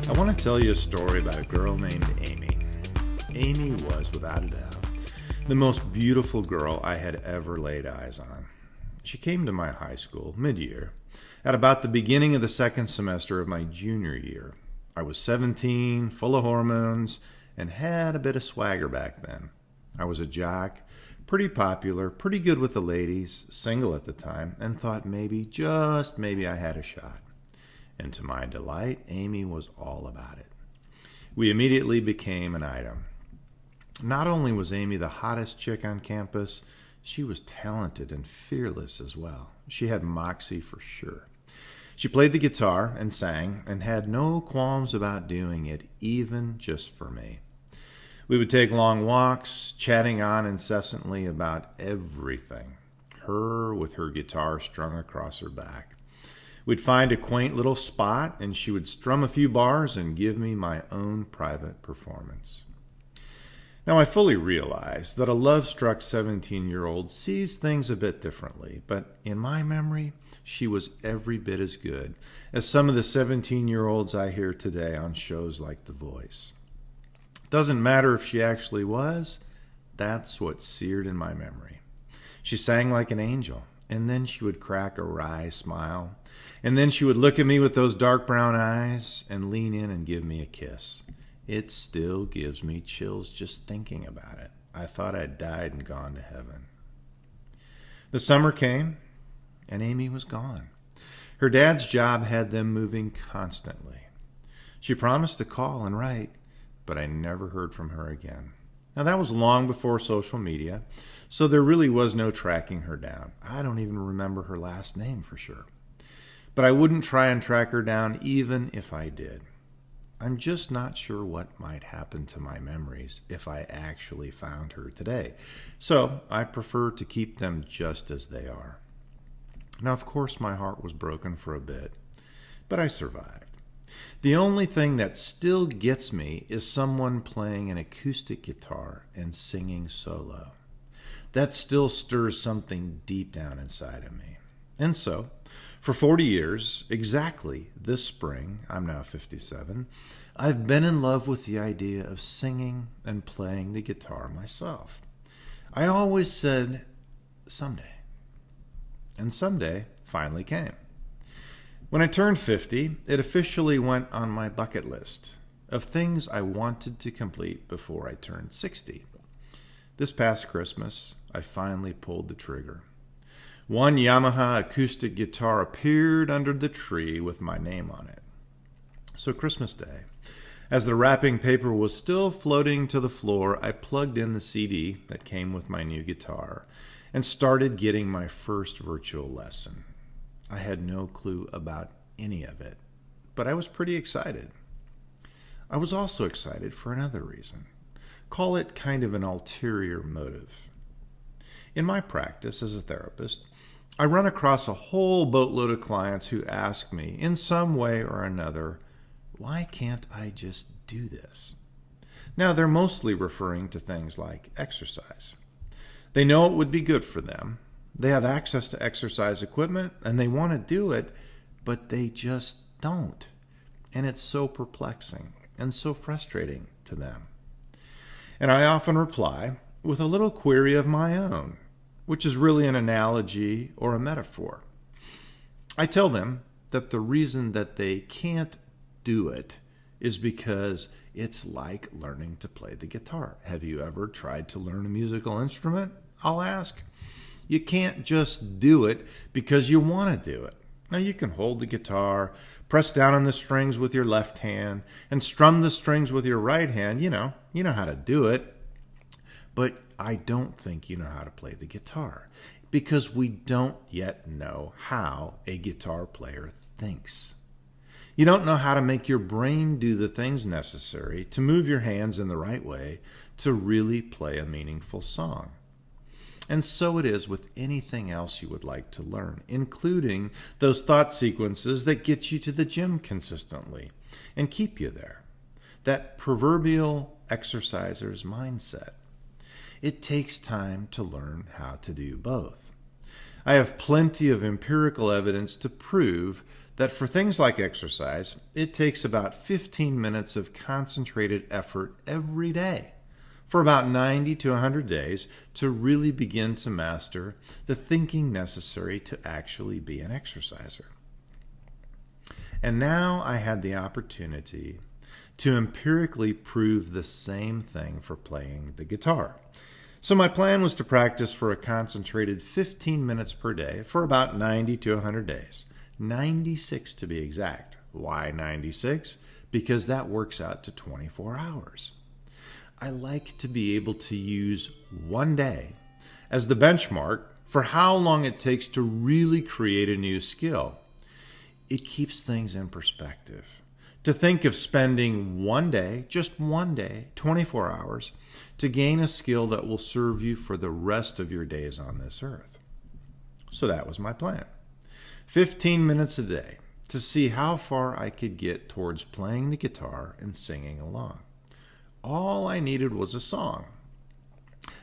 I want to tell you a story about a girl named Amy. Amy was, without a doubt, the most beautiful girl I had ever laid eyes on. She came to my high school mid-year, at about the beginning of the second semester of my junior year. I was 17, full of hormones, and had a bit of swagger back then. I was a jock, pretty popular, pretty good with the ladies, single at the time, and thought maybe, just maybe, I had a shot. And to my delight, Amy was all about it. We immediately became an item. Not only was Amy the hottest chick on campus, she was talented and fearless as well. She had moxie for sure. She played the guitar and sang and had no qualms about doing it, even just for me. We would take long walks, chatting on incessantly about everything, her with her guitar strung across her back. We'd find a quaint little spot, and she would strum a few bars and give me my own private performance. Now, I fully realize that a love-struck 17-year-old sees things a bit differently, but in my memory, she was every bit as good as some of the 17-year-olds I hear today on shows like The Voice. Doesn't matter if she actually was, that's what's seared in my memory. She sang like an angel, and then she would crack a wry smile, and then she would look at me with those dark brown eyes and lean in and give me a kiss. It still gives me chills just thinking about it. I thought I'd died and gone to heaven. The summer came, and Amy was gone. Her dad's job had them moving constantly. She promised to call and write, but I never heard from her again. Now, that was long before social media, so there really was no tracking her down. I don't even remember her last name for sure. But I wouldn't try and track her down even if I did. I'm just not sure what might happen to my memories if I actually found her today. So I prefer to keep them just as they are. Now, of course, my heart was broken for a bit, but I survived. The only thing that still gets me is someone playing an acoustic guitar and singing solo. That still stirs something deep down inside of me. And so, for 40 years, exactly this spring, I'm now 57, I've been in love with the idea of singing and playing the guitar myself. I always said, someday. And someday finally came. When I turned 50, it officially went on my bucket list of things I wanted to complete before I turned 60. This past Christmas, I finally pulled the trigger. One Yamaha acoustic guitar appeared under the tree with my name on it. So Christmas Day, as the wrapping paper was still floating to the floor, I plugged in the CD that came with my new guitar and started getting my first virtual lesson. I had no clue about any of it, but I was pretty excited. I was also excited for another reason. Call it kind of an ulterior motive. In my practice as a therapist, I run across a whole boatload of clients who ask me, in some way or another, why can't I just do this? Now, they're mostly referring to things like exercise. They know it would be good for them. They have access to exercise equipment, and they want to do it, but they just don't. And it's so perplexing and so frustrating to them. And I often reply with a little query of my own, which is really an analogy or a metaphor. I tell them that the reason that they can't do it is because it's like learning to play the guitar. Have you ever tried to learn a musical instrument? I'll ask. You can't just do it because you want to do it. Now, you can hold the guitar, press down on the strings with your left hand, and strum the strings with your right hand. You know how to do it. But I don't think you know how to play the guitar because we don't yet know how a guitar player thinks. You don't know how to make your brain do the things necessary to move your hands in the right way to really play a meaningful song. And so it is with anything else you would like to learn, including those thought sequences that get you to the gym consistently and keep you there. That proverbial exerciser's mindset. It takes time to learn how to do both. I have plenty of empirical evidence to prove that for things like exercise, it takes about 15 minutes of concentrated effort every day for about 90 to 100 days to really begin to master the thinking necessary to actually be an exerciser. And now I had the opportunity to empirically prove the same thing for playing the guitar. So my plan was to practice for a concentrated 15 minutes per day for about 90 to 100 days. 96 to be exact. Why 96? Because that works out to 24 hours. I like to be able to use one day as the benchmark for how long it takes to really create a new skill. It keeps things in perspective. To think of spending one day, just one day, 24 hours, to gain a skill that will serve you for the rest of your days on this earth. So that was my plan. 15 minutes a day to see how far I could get towards playing the guitar and singing along. All I needed was a song.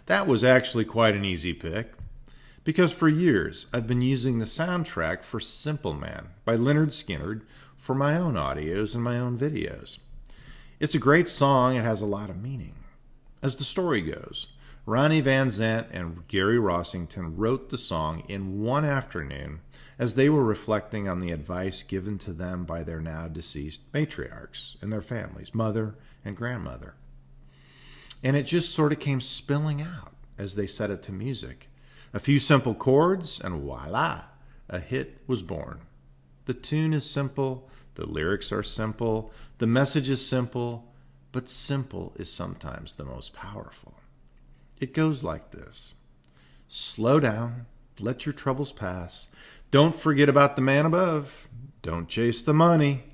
That was actually quite an easy pick, because for years I've been using the soundtrack for Simple Man by Lynyrd Skynyrd for my own audios and my own videos. It's a great song. It has a lot of meaning. As the story goes, Ronnie Van Zant and Gary Rossington wrote the song in one afternoon as they were reflecting on the advice given to them by their now deceased matriarchs and their families, mother and grandmother. And it just sort of came spilling out as they set it to music. A few simple chords, and voila, a hit was born. The tune is simple, the lyrics are simple, the message is simple, but simple is sometimes the most powerful. It goes like this. Slow down, let your troubles pass. Don't forget about the man above. Don't chase the money.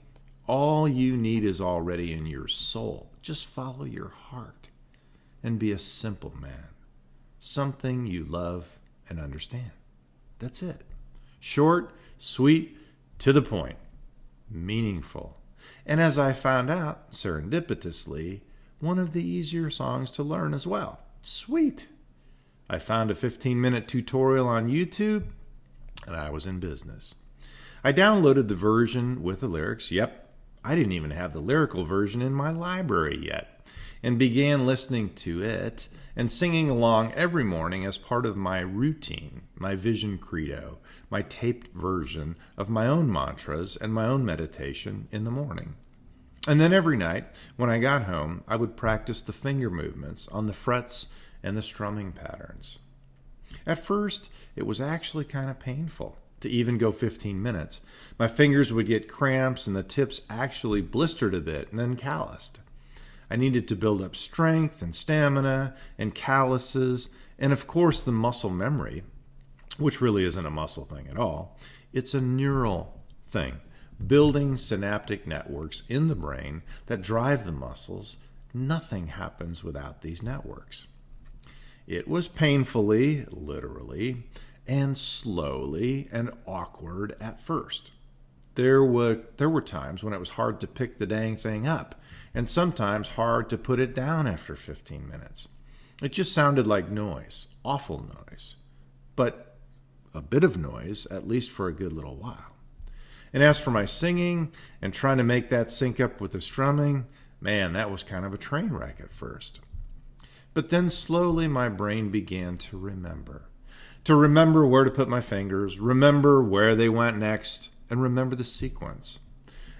All you need is already in your soul. Just follow your heart and be a simple man. Something you love and understand. That's it. Short, sweet, to the point, meaningful. And as I found out, serendipitously, one of the easier songs to learn as well. Sweet. I found a 15-minute tutorial on YouTube, and I was in business. I downloaded the version with the lyrics. Yep, I didn't even have the lyrical version in my library yet, and began listening to it and singing along every morning as part of my routine, my vision credo, my taped version of my own mantras and my own meditation in the morning. And then every night, when I got home, I would practice the finger movements on the frets and the strumming patterns. At first, it was actually kind of painful to even go 15 minutes. My fingers would get cramps and the tips actually blistered a bit and then calloused. I needed to build up strength and stamina and calluses and, of course, the muscle memory, which really isn't a muscle thing at all. It's a neural thing, building synaptic networks in the brain that drive the muscles. Nothing happens without these networks. It was painfully, literally, and slowly and awkward at first. There were times when it was hard to pick the dang thing up, and sometimes hard to put it down after 15 minutes. It just sounded like noise, awful noise, but a bit of noise, at least for a good little while. And as for my singing and trying to make that sync up with the strumming, man, that was kind of a train wreck at first. But then slowly my brain began to remember where to put my fingers, remember where they went next, and remember the sequence.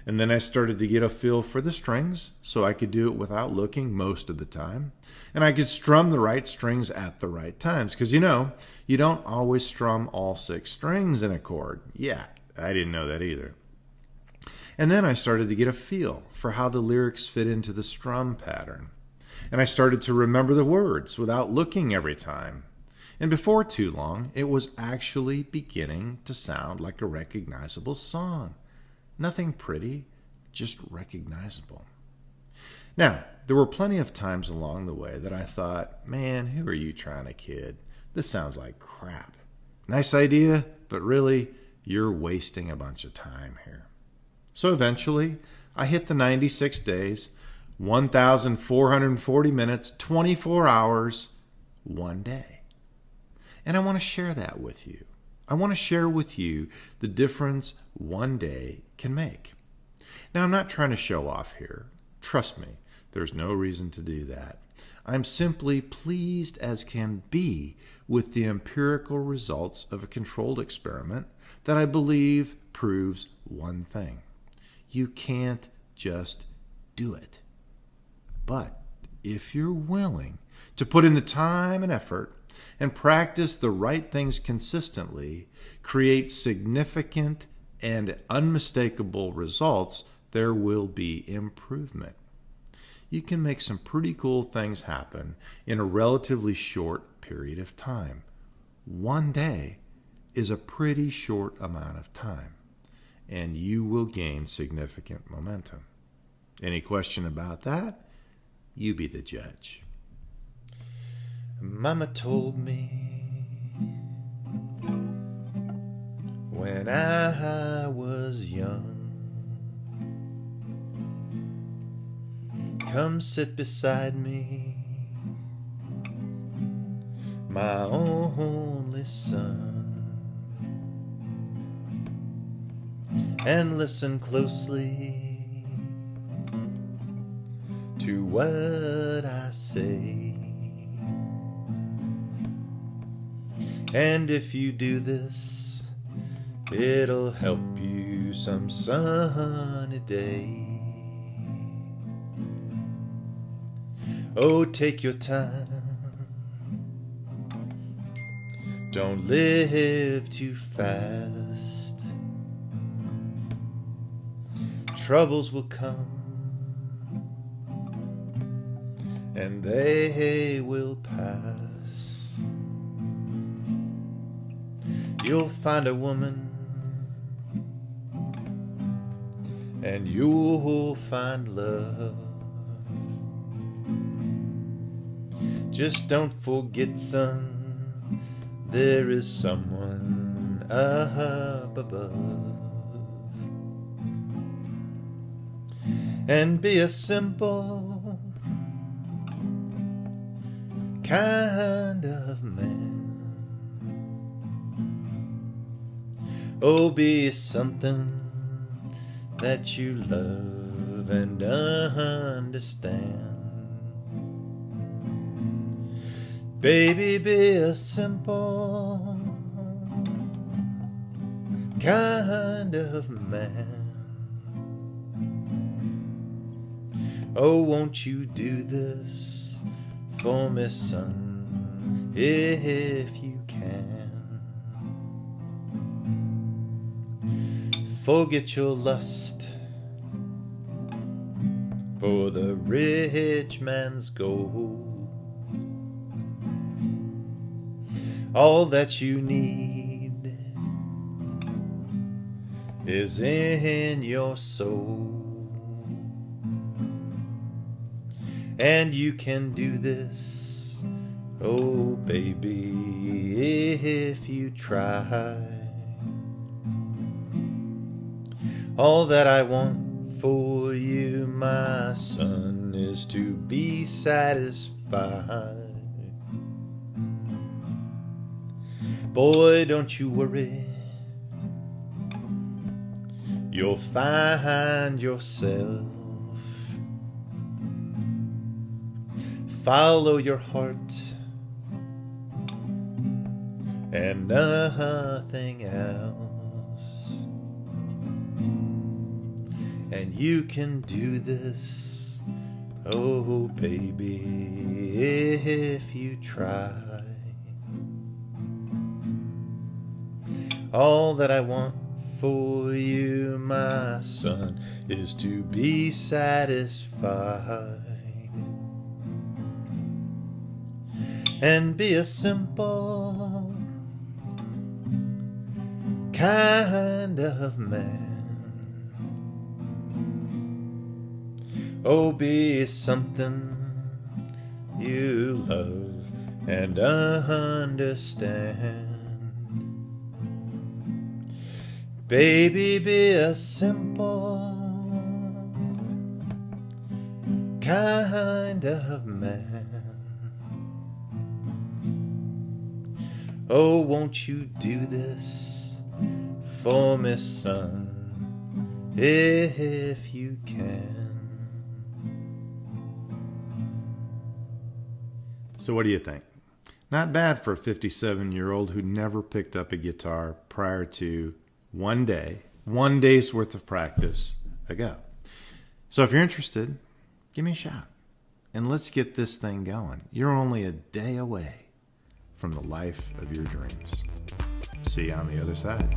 And then I started to get a feel for the strings, so I could do it without looking most of the time. And I could strum the right strings at the right times. Because, you don't always strum all 6 strings in a chord. Yeah, I didn't know that either. And then I started to get a feel for how the lyrics fit into the strum pattern. And I started to remember the words without looking every time. And before too long, it was actually beginning to sound like a recognizable song. Nothing pretty, just recognizable. Now, there were plenty of times along the way that I thought, man, who are you trying to kid? This sounds like crap. Nice idea, but really, you're wasting a bunch of time here. So eventually, I hit the 96 days, 1,440 minutes, 24 hours, one day. And I want to share that with you. I want to share with you the difference one day can make. Now, I'm not trying to show off here. Trust me, there's no reason to do that. I'm simply pleased as can be with the empirical results of a controlled experiment that I believe proves one thing. You can't just do it. But if you're willing to put in the time and effort and practice the right things consistently, create significant and unmistakable results, there will be improvement. You can make some pretty cool things happen in a relatively short period of time. One day is a pretty short amount of time, and you will gain significant momentum. Any question about that? You be the judge. Mama told me when I was young, come sit beside me, my only son, and listen closely to what I say. And if you do this, it'll help you some sunny day. Oh, take your time. Don't live too fast. Troubles will come, and they will pass. You'll find a woman, and you'll find love. Just don't forget, son, there is someone up above. And be a simple kind of man. Oh, be something that you love and understand. Baby, be a simple kind of man. Oh, won't you do this for me, son, if you can? Forget your lust for the rich man's gold. All that you need is in your soul. And you can do this, oh baby, if you try. All that I want for you, my son, is to be satisfied. Boy, don't you worry, you'll find yourself. Follow your heart and nothing else. And you can do this, oh baby, if you try. All that I want for you, my son, is to be satisfied. And be a simple kind of man. Oh, be something you love and understand. Baby, be a simple kind of man. Oh, won't you do this for me, son, if you can? So what do you think? Not bad for a 57-year-old who never picked up a guitar prior to one day's worth of practice ago. So if you're interested, give me a shot and let's get this thing going. You're only a day away from the life of your dreams. See you on the other side.